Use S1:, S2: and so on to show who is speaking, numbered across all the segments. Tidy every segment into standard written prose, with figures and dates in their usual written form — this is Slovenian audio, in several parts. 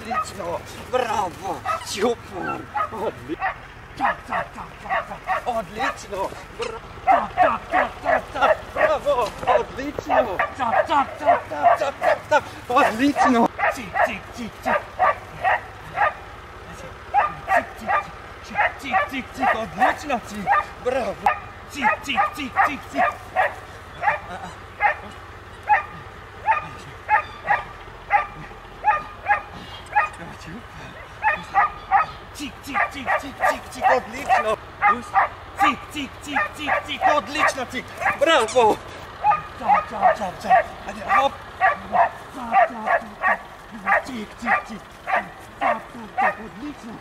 S1: Отлично! Браво! Супер! Отлично! Браво! Отлично! Отлично! Цик, отлично, цик! Браво! Цик! Цик, отлично! Цик, отлично, цик! Браво! Чап! Хоп! Цик! Цап, отлично!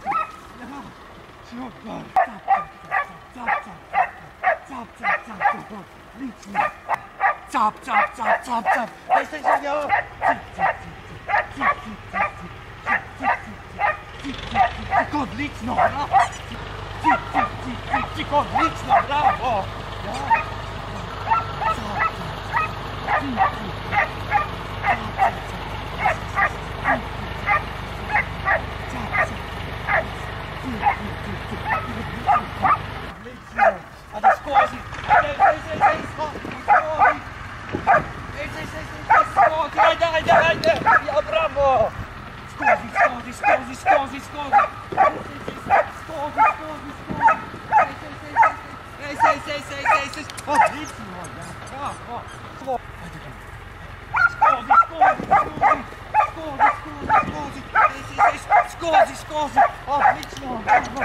S1: Супер! Цап, отлично! Цап! Ей, сеньор! Цик, отлично! Цик, отлично! Браво! Отлично! Adesso scusi! Dai! Via, bravo! Scusi! Sei! Ottissimo! Bravo! Scusi! Ottissimo! Bravo!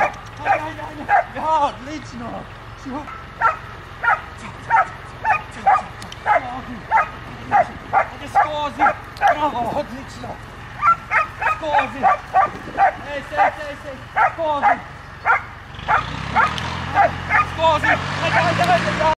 S1: Ja, ottissimo! Scusi! Bravo! Ottissimo! Scusi! Sei! Scusi! Dai!